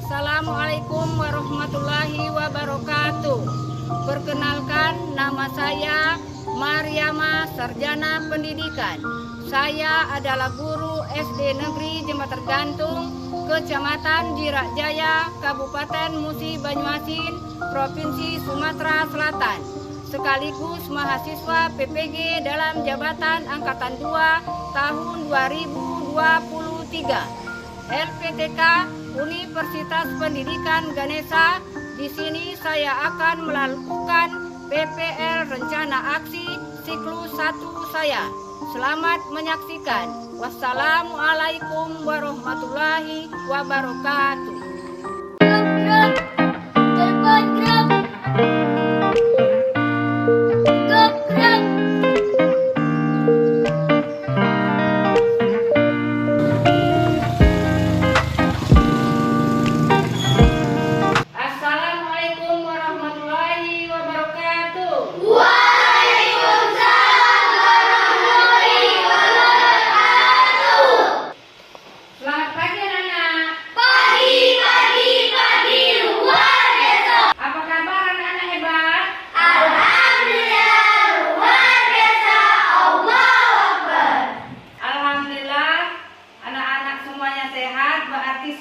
Assalamualaikum warahmatullahi wabarakatuh. Perkenalkan, nama saya Mariama, sarjana pendidikan. Saya adalah guru SD Negeri Jember Tergantung, Kecamatan Jirak Jaya, Kabupaten Musi Banyuasin, Provinsi Sumatera Selatan. Sekaligus mahasiswa PPG dalam jabatan Angkatan 2 tahun 2023. LPTK Universitas Pendidikan Ganesha. Di sini saya akan melakukan PPL Rencana Aksi Siklus 1 saya. Selamat menyaksikan. Wassalamualaikum warahmatullahi wabarakatuh.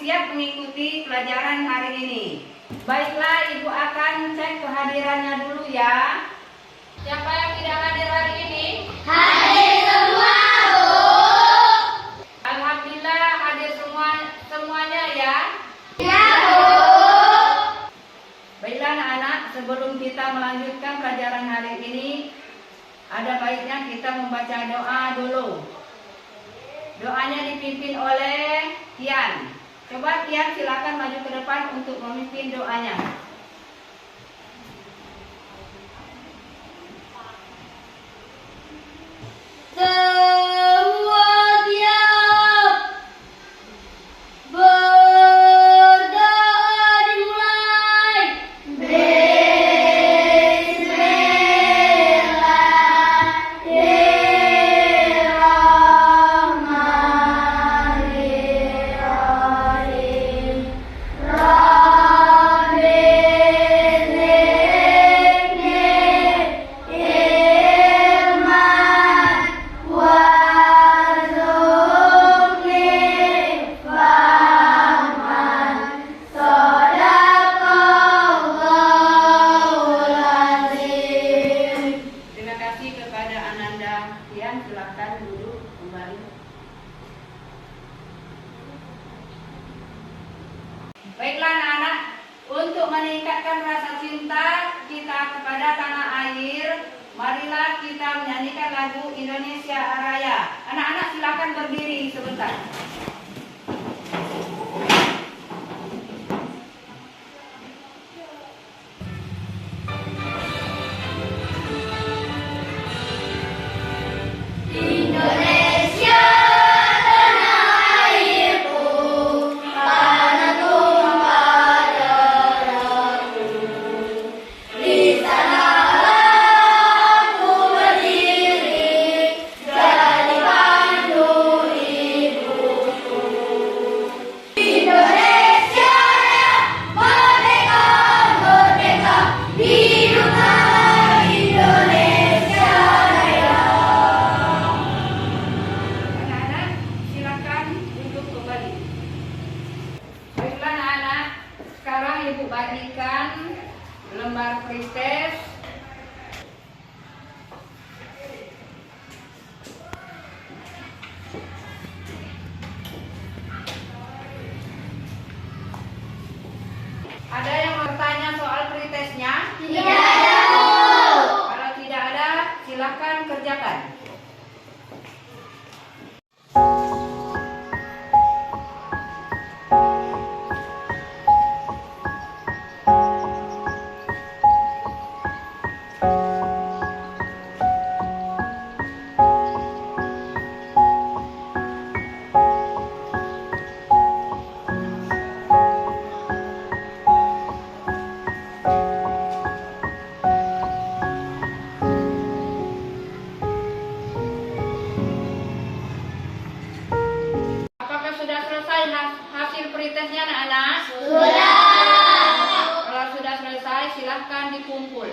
Siap mengikuti pelajaran hari ini. Baiklah, Ibu akan cek kehadirannya dulu ya. Siapa yang tidak hadir hari ini? Hadir semua, Bu. Alhamdulillah hadir semuanya ya. Ya, Bu. Baiklah anak-anak, sebelum kita melanjutkan pelajaran hari ini, ada baiknya kita membaca doa dulu. Doanya dipimpin oleh Tian. Coba Tian silakan maju ke depan untuk memimpin doanya. Semua siap. Berdoa dimulai. Tian, silakan duduk kembali. Baiklah anak-anak, untuk meningkatkan rasa cinta kita kepada tanah air, marilah kita menyanyikan lagu Indonesia Raya. Anak-anak silakan berdiri sebentar. Ibu bagikan lembar pretest. Ada yang bertanya soal pretestnya? Tidak ada, Bu. Kalau tidak ada, silakan kerjakan. Sudah. Kalau sudah selesai, silahkan dikumpul.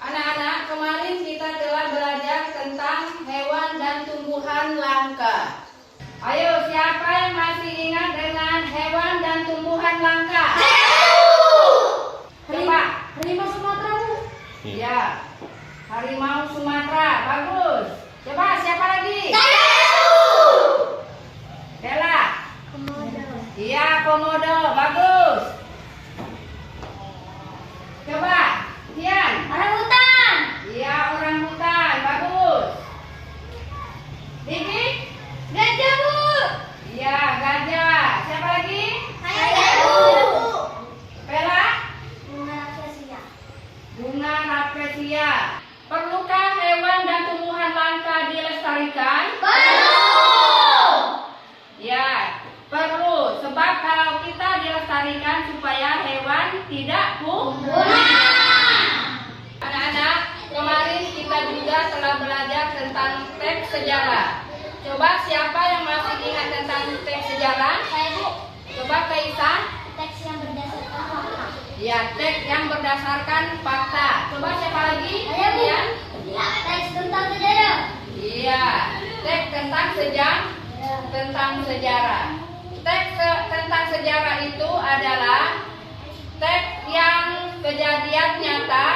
Anak-anak, kemarin kita telah belajar tentang hewan dan tumbuhan langka. Ayo, siapa yang masih ingat dengan hewan dan tumbuhan langka? Coba. Harimau Sumatera, Bu. Ya, harimau Sumatera, bagus. Coba, siapa lagi? Bella. Iya, komodo, bagus. Coba, Tian. Orangutan. Iya, orangutan, bagus. Diki? Gajah, Bu. Iya, gajah. Siapa lagi? Saya, Bu. Bella? Bunga rafflesia. Bunga rafflesia. Perlukah hewan dan tumbuhan langka dilestarikan? Perlu. Ya, perlu. Sebab kalau kita dilestarikan supaya hewan tidak punah. Anak-anak, kemarin kita juga telah belajar tentang teks sejarah. Coba siapa yang masih ingat tentang teks sejarah? Saya, Bu. Coba Kaisan. Teks yang berdasarkan fakta. Ya, teks yang berdasarkan fakta. Coba siapa lagi? Saya, Bu. Ya. Ya, teks tentang sejarah. Iya, teks tentang sejarah. Teks tentang sejarah itu adalah teks yang kejadian nyata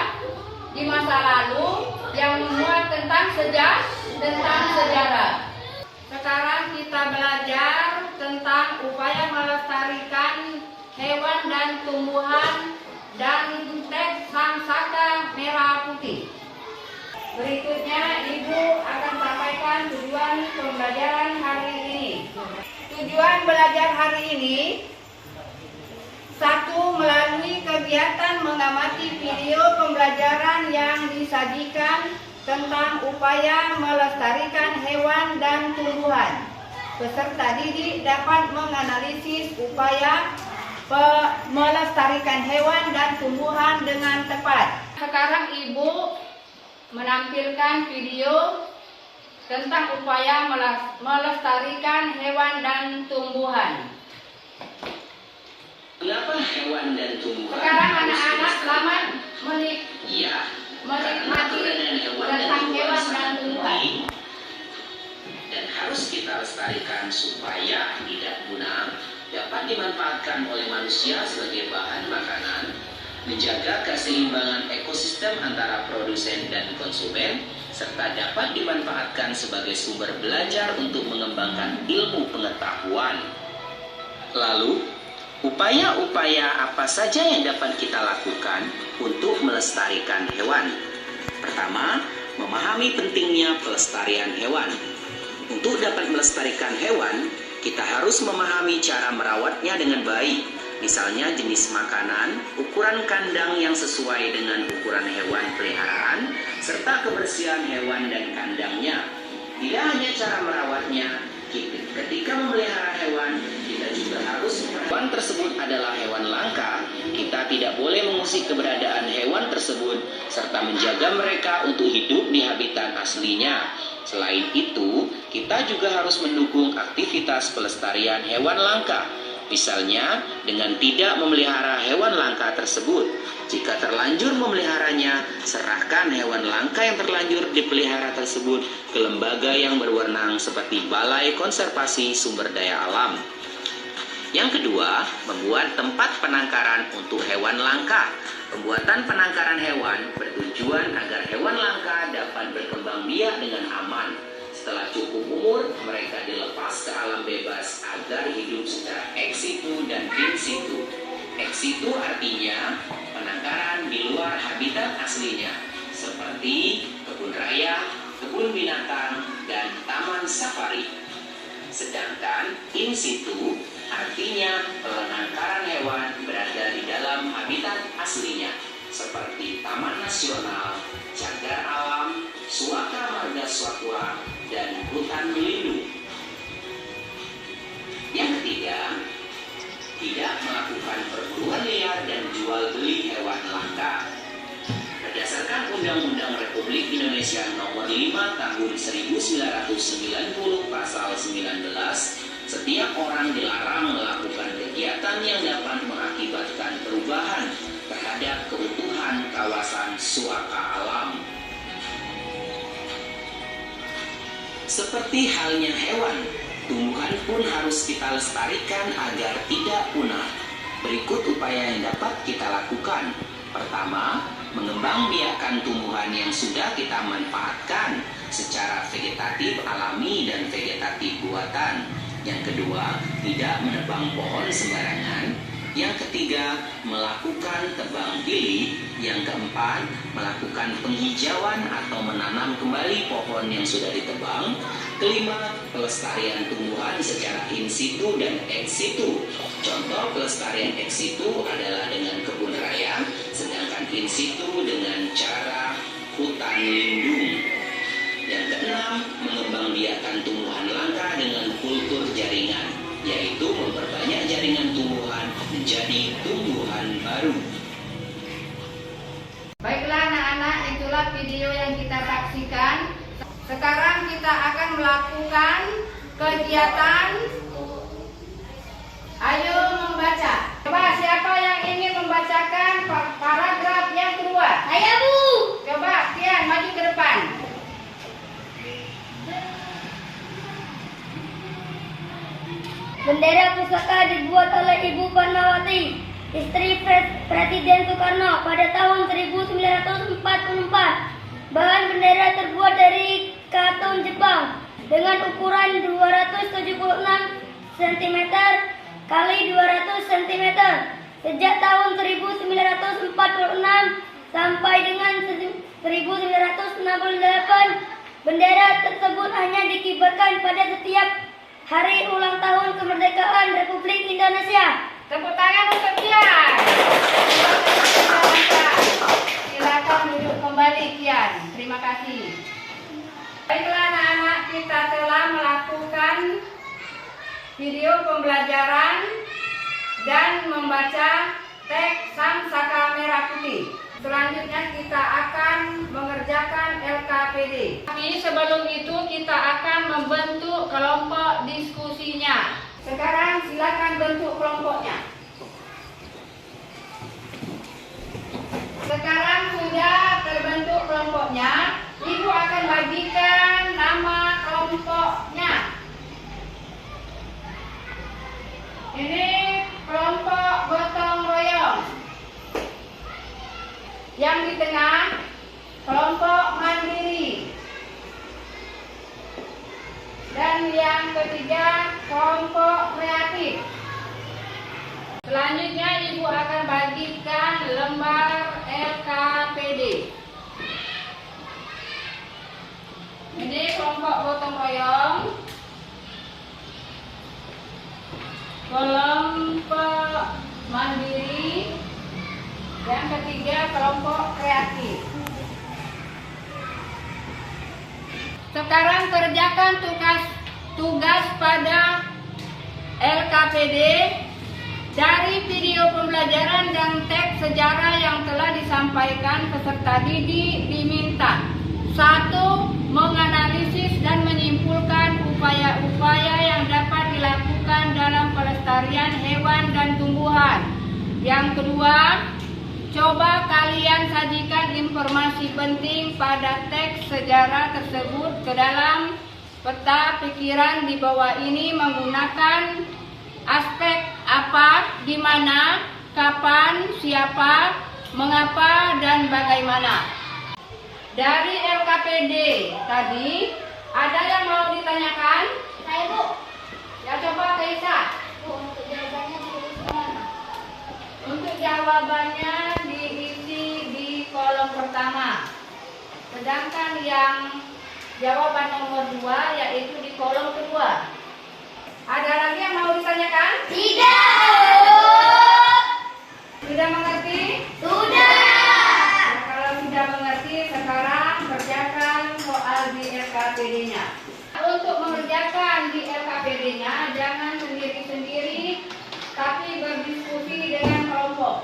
di masa lalu yang memuat tentang sejarah. Sekarang kita belajar tentang upaya melestarikan hewan dan tumbuhan dan teks sang saka merah putih. Berikutnya Ibu akan sampaikan tujuan pembelajaran hari ini. Tujuan belajar hari ini: 1. Melalui kegiatan mengamati video pembelajaran yang disajikan tentang upaya melestarikan hewan dan tumbuhan. Peserta didik dapat menganalisis upaya melestarikan hewan dan tumbuhan dengan tepat. Sekarang Ibu menampilkan video tentang upaya melestarikan hewan dan tumbuhan. Mengapa hewan dan tumbuhan? Sekarang anak-anak selamat Iya, menikmati tentang hewan dan tumbuhan. Dan harus kita lestarikan supaya tidak punah, dapat dimanfaatkan oleh manusia sebagai bahan makanan, menjaga keseimbangan ekosistem antara produsen dan konsumen, serta dapat dimanfaatkan sebagai sumber belajar untuk mengembangkan ilmu pengetahuan. Lalu, upaya-upaya apa saja yang dapat kita lakukan untuk melestarikan hewan? Pertama, memahami pentingnya pelestarian hewan. Untuk dapat melestarikan hewan, kita harus memahami cara merawatnya dengan baik. Misalnya jenis makanan, ukuran kandang yang sesuai dengan ukuran hewan peliharaan, serta kebersihan hewan dan kandangnya. Tidak hanya cara merawatnya, ketika memelihara hewan, kita juga harus hewan tersebut adalah hewan langka. Kita tidak boleh mengusik keberadaan hewan tersebut, serta menjaga mereka untuk hidup di habitat aslinya. Selain itu, kita juga harus mendukung aktivitas pelestarian hewan langka. Misalnya, dengan tidak memelihara hewan langka tersebut. Jika terlanjur memeliharanya, serahkan hewan langka yang terlanjur dipelihara tersebut ke lembaga yang berwenang seperti Balai Konservasi Sumber Daya Alam. Yang kedua, membuat tempat penangkaran untuk hewan langka. Pembuatan penangkaran hewan bertujuan agar hewan langka dapat berkembang biak dengan aman. Setelah cukup umur, mereka dilepas ke alam bebas agar hidup secara ex situ dan in situ. Ex situ artinya penangkaran di luar habitat aslinya, seperti kebun raya, kebun binatang, dan taman safari. Sedangkan in situ artinya penangkaran hewan berada di dalam habitat aslinya, seperti taman nasional, cagar alam, suaka marga satwa, dan hutan lindung. Yang ketiga, tidak melakukan perburuan liar dan jual beli hewan langka. Berdasarkan Undang-Undang Republik Indonesia Nomor 5 Tahun 1990 Pasal 19, Setiap orang dilarang melakukan kegiatan yang dapat mengakibatkan perubahan terhadap keutuhan kawasan suaka alam. Seperti halnya hewan, tumbuhan pun harus kita lestarikan agar tidak punah. Berikut upaya yang dapat kita lakukan. Pertama, mengembangbiakkan tumbuhan yang sudah kita manfaatkan secara vegetatif alami dan vegetatif buatan. Yang kedua, tidak menebang pohon sembarangan. Yang ketiga, melakukan tebang pilih. Yang keempat, melakukan penghijauan atau menanam kembali pohon yang sudah ditebang. Kelima, pelestarian tumbuhan secara in situ dan ex situ. Contoh pelestarian ex situ adalah dengan kebun raya, sedangkan in situ dengan cara hutan lindung. Yang keenam, mengembangbiakkan tumbuhan langka dengan kultur jaringan, yaitu memperbanyak jaringan tumbuhan menjadi tumbuhan baru. Baiklah anak-anak, itulah video yang kita saksikan. Sekarang kita akan melakukan kegiatan ayo membaca. Coba siapa yang ingin membacakan paragraf yang kedua? Saya, Bu. Coba Kian maju ke depan. Bendera pusaka dibuat oleh Ibu Fatmawati, istri Presiden Soekarno pada tahun 1944. Bahan bendera terbuat dari karton Jepang dengan ukuran 276 cm kali 200 cm. Sejak tahun 1946 sampai dengan 1968, bendera tersebut hanya dikibarkan pada setiap hari ulang tahun kemerdekaan Republik Indonesia. Tepuk tangan untuk Kian. Silakan duduk kembali Kian. Terima kasih. Baiklah anak-anak, kita telah melakukan video pembelajaran dan membaca teks Sang Saka Merah Putih. Selanjutnya kita akan mengerjakan LKPD. Tapi sebelum itu kita akan membentuk kelompok diskusinya. Sekarang silakan bentuk kelompoknya. Sekarang sudah terbentuk kelompoknya. Ibu akan bagikan nama kelompoknya. Ini kelompok gotong royong. Yang di tengah kelompok mandiri. Dan yang ketiga kelompok kreatif. Selanjutnya Ibu akan bagikan lembar LKPD. Ini kelompok gotong royong, kelompok mandiri, yang ketiga kelompok kreatif. Sekarang kerjakan tugas pada LKPD dari video pembelajaran dan teks sejarah yang telah disampaikan peserta didik diminta. 1. Menganalisis dan menyimpulkan upaya-upaya yang dapat dilakukan dalam pelestarian hewan dan tumbuhan. Yang kedua, coba kalian sajikan informasi penting pada teks sejarah tersebut ke dalam peta pikiran di bawah ini menggunakan aspek apa, di mana, kapan, siapa, mengapa, dan bagaimana. Dari LKPD tadi, ada yang mau ditanyakan? Saya, Bu. Ya coba Kaisa. Bu, untuk jawabannya ditulis di mana? Untuk jawabannya diisi di kolom pertama. Sedangkan yang jawaban nomor 2 yaitu di kolom kedua. Ada lagi yang mau ditanyakan? Tidak. Sudah mengerti? Sudah. Nah, kalau sudah mengerti, sekarang kerjakan soal di LKPD-nya. Untuk mengerjakan di LKPD-nya, jangan sendiri-sendiri, tapi berdiskusi dengan kelompok.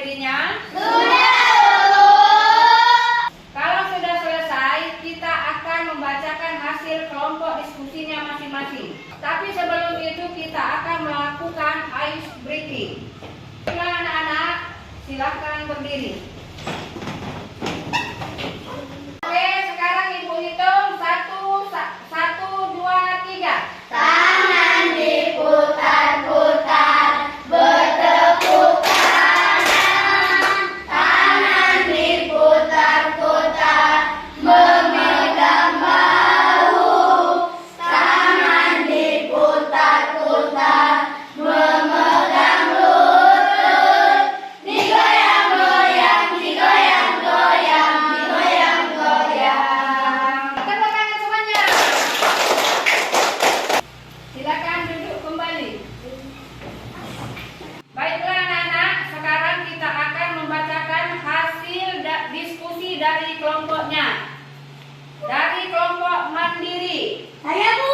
dirinya? Sudah. Kalau sudah selesai, kita akan membacakan hasil kelompok diskusinya masing-masing. Tapi sebelum itu kita akan melakukan ice breaking. Baiklah anak-anak, silakan berdiri. Oke, sekarang ibu hitung 1, 2, 3. Tangan diputar-putar, bertepuk tangan. Tangan diputar-putar, memegang bahu. Tangan diputar-putar, memegang lutut. Digoyang-goyang, digoyang-goyang, digoyang-goyang. Tepuk tangan semuanya. Silakan duduk kembali. Baiklah anak-anak, sekarang kita akan membacakan hasil diskusi dari kelompoknya. Dari kelompok mandiri. Saya Bu.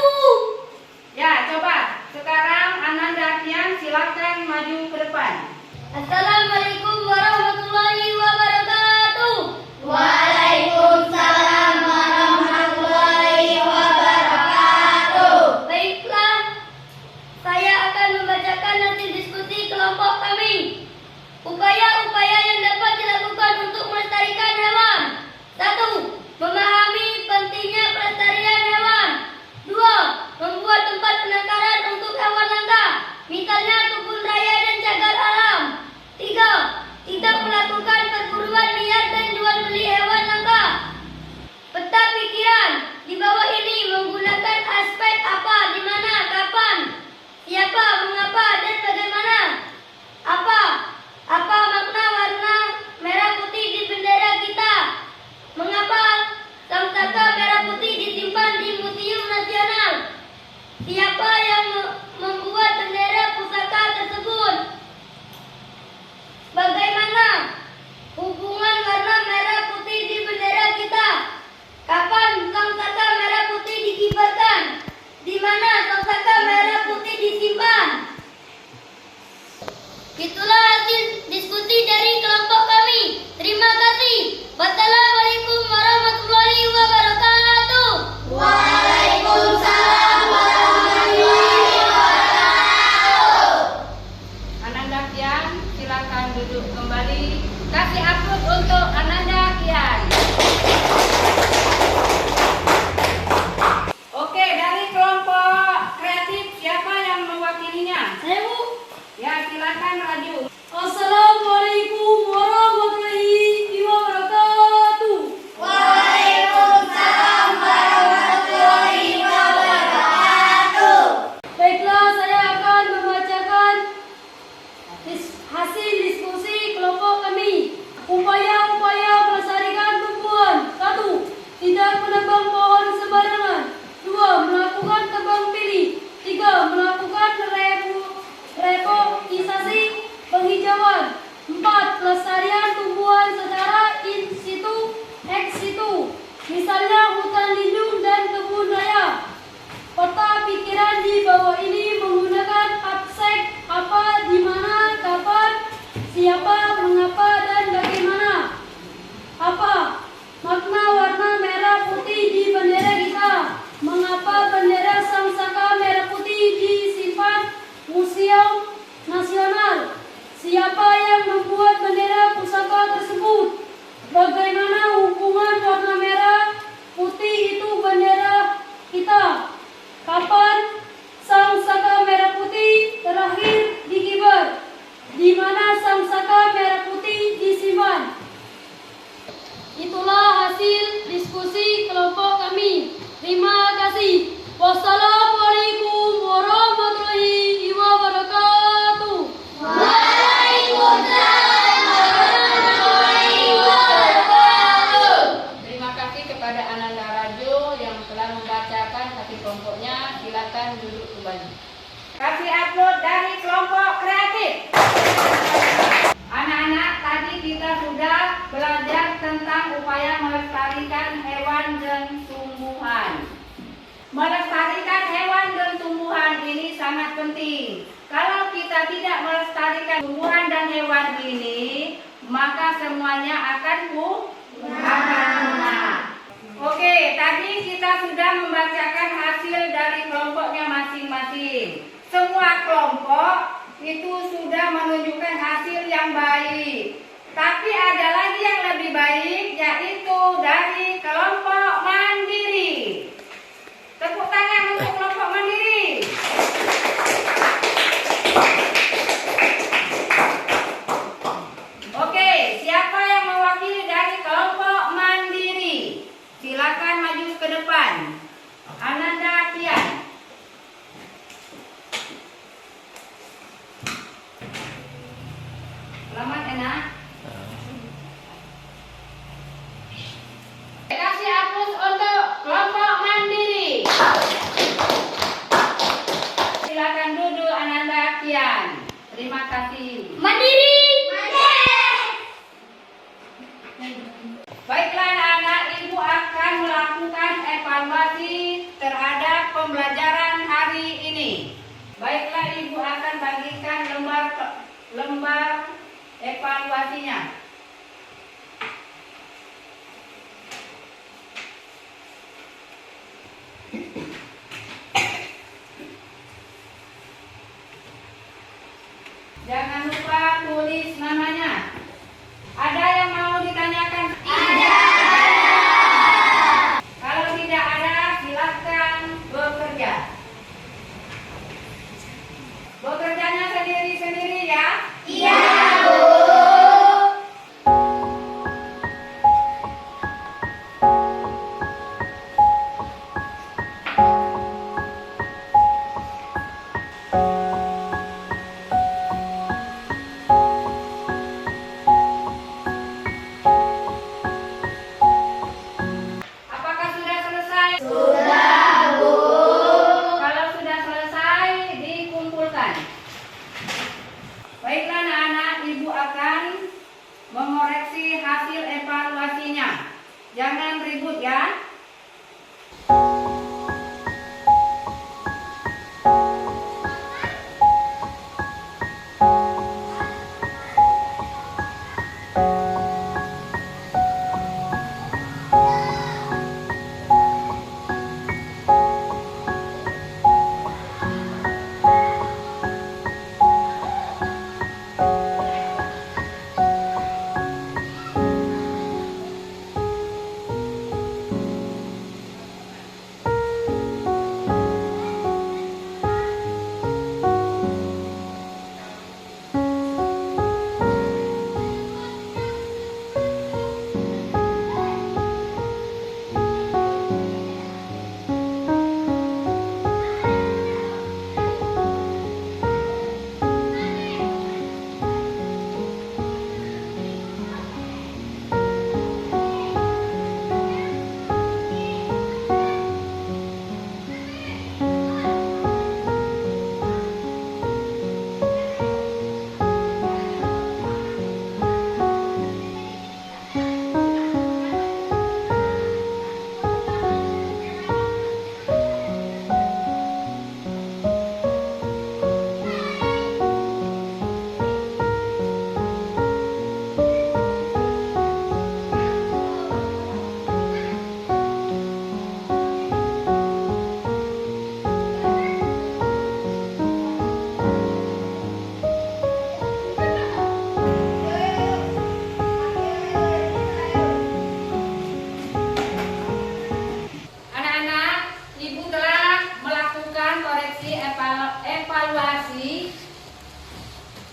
Ya, coba. Sekarang Ananda Kian silakan maju ke depan. Assalamualaikum warahmatullahi wabarakatuh. Waalaikumsalam warahmatullahi wabarakatuh. Baiklah, saya akan membacakan hasil diskusi kelompok kami. Upaya-upaya yang dapat dilakukan untuk melestarikan hewan. 1. Memahami pentingnya pelestarian hewan. 2. Membuat tempat penangkaran untuk hewan langka, misalnya kebun raya dan cagar alam. 3. Tidak melakukan perburuan liar dan jual beli hewan langka. Peta pikiran di bawah ini menggunakan aspek apa, di mana, kapan, siapa, mengapa, dan bagaimana. Apa makna warna merah putih di bendera kita? Mengapa sangsaka merah putih disimpan di Museum Nasional? Siapa yang membuat bendera pusaka tersebut? Bagaimana hubungan warna merah putih di bendera kita? Kapan sangsaka merah putih dikibarkan? Di mana sangsaka merah putih disimpan? Itulah hasil diskusi dari kelompok kami. Terima kasih. Wassalamualaikum warahmatullahi wabarakatuh. Waalaikumsalam warahmatullahi wabarakatuh. Ananda Kian silakan duduk kembali. Kasih aplaus untuk Ananda Kian. Oke, dari kelompok kreatif siapa yang mewakilinya? Saya Bu. Ya, silakan maju. Assalamualaikum warahmatullahi wabarakatuh. Waalaikumsalam warahmatullahi wabarakatuh. Baiklah, saya akan membacakan hasil diskusi kelompok kami. Upaya-upaya melestarikan tumbuhan. 1. Tidak menebang pohon sembarangan. 2. Melakukan tebang pilih. 3. Melakukan repotisasi penghijauan. 4. Pelestarian tumbuhan secara in situ, ex situ, misalnya hutan lindung dan kebun raya. Peta pikiran di bawah ini menggunakan aspek apa, di mana, kapan, siapa, mengapa, dan bagaimana. Apa makna warna merah putih di bendera kita? Mengapa bendera sangsaka merah putih disimpan Museum Nasional? Siapa yang membuat bendera pusaka tersebut? Bagaimana hubungan warna merah putih itu bendera kita? Kapan sangsaka merah putih terakhir dikibar? Di mana sangsaka merah putih disimpan? Itulah hasil diskusi kelompok kami. Terima kasih. Wassalamualaikum warahmatullahi wabarakatuh. Waalaikumsalam warahmatullahi wabarakatuh. Terima kasih kepada Ananda Rajo yang telah membacakan hasil kelompoknya. Silakan duduk kembali. Kasih aplaus dari kelompok kreatif. Anak-anak, tadi kita sudah belajar tentang upaya melestarikan hewan dan tumbuhan. Melestarikan hewan dan tumbuhan ini sangat penting. Kalau kita tidak melestarikan tumbuhan dan hewan ini, maka semuanya akan punah. Oke, tadi kita sudah membacakan hasil dari kelompoknya masing-masing. Semua kelompok itu sudah menunjukkan hasil yang baik. Tapi ada lagi yang lebih baik, yaitu dari kelompok mandiri. Tepuk tangan untuk kelompok mandiri. Oke, siapa yang mewakili dari kelompok mandiri? Silakan maju ke depan. Ananda Pian. Selamat enak. Kasih aplaus untuk kelompok mandiri. Silakan duduk Ananda Pian. Terima kasih. Mandiri. Baiklah anak-anak, ibu akan melakukan evaluasi terhadap pembelajaran hari ini. Baiklah, ibu akan bagikan lembar evaluasinya. Jangan lupa tulis namanya. Ada yang mau ditanyakan? Ada. Kalau tidak ada, silakan bekerja. Bekerjanya sendiri-sendiri ya. Iya, Bu. Apakah sudah selesai? Sudah, Bu. Kalau sudah selesai, dikumpulkan. Baiklah anak-anak, ibu akan mengoreksi hasil evaluasinya. Jangan ribut ya.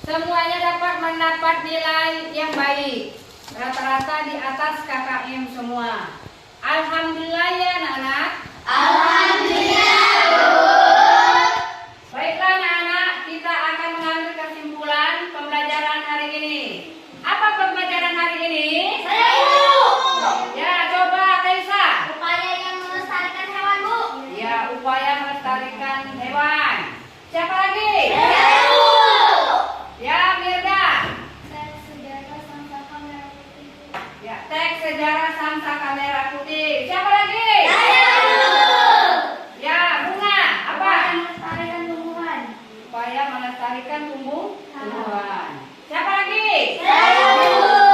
Semuanya dapat mendapat nilai yang baik. Rata-rata di atas KKM semua. Alhamdulillah ya anak-anak. Alhamdulillah, Bu. Baiklah anak-anak, kita akan mengambil kesimpulan pembelajaran hari ini. Apa pembelajaran hari ini? Ya, coba Kaisa. Upaya yang melestarikan hewan, Bu. Ya, upaya melestarikan hewan. Siapa lagi? Ya, Mirda. Teks sejarah Sangsaka Merah Putih. Ya, teks sejarah Sangsaka Merah Putih. Siapa lagi? Ya, Bunga. Apa? Melestarikan tumbuhan. Upaya melestarikan tumbuhan. Siapa lagi? Saya, Bu.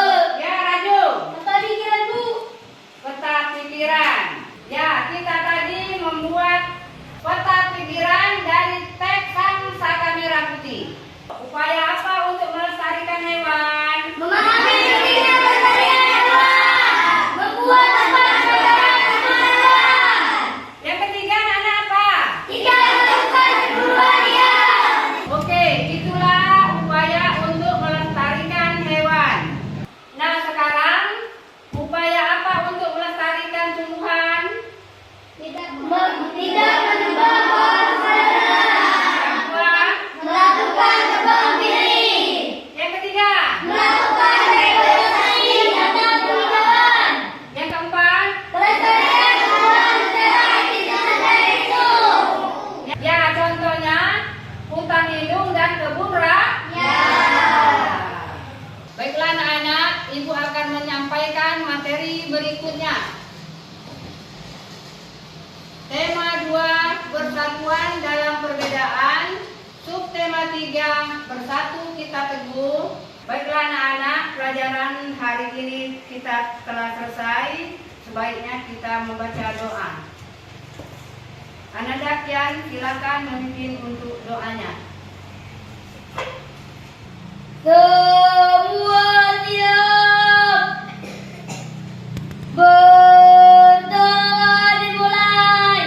berikutnya. Tema 2, Persatuan dalam Perbedaan. Subtema 3, Bersatu Kita Teguh. Baiklah anak-anak, pelajaran hari ini kita telah selesai. Sebaiknya kita membaca doa. Anak Dakian, silakan memimpin untuk doanya. Semua siap. Berdoa dimulai.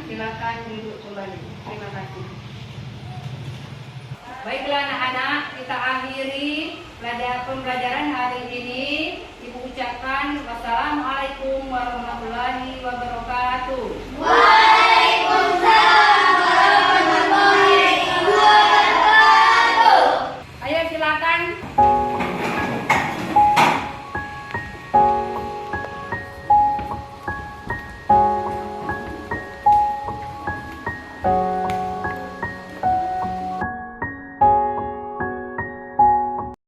Silakan duduk kembali. Terima kasih. Baiklah anak-anak, kita akhiri pembelajaran hari ini. Ibu ucapkan wassalamualaikum warahmatullahi wabarakatuh. Waalaikumsalam.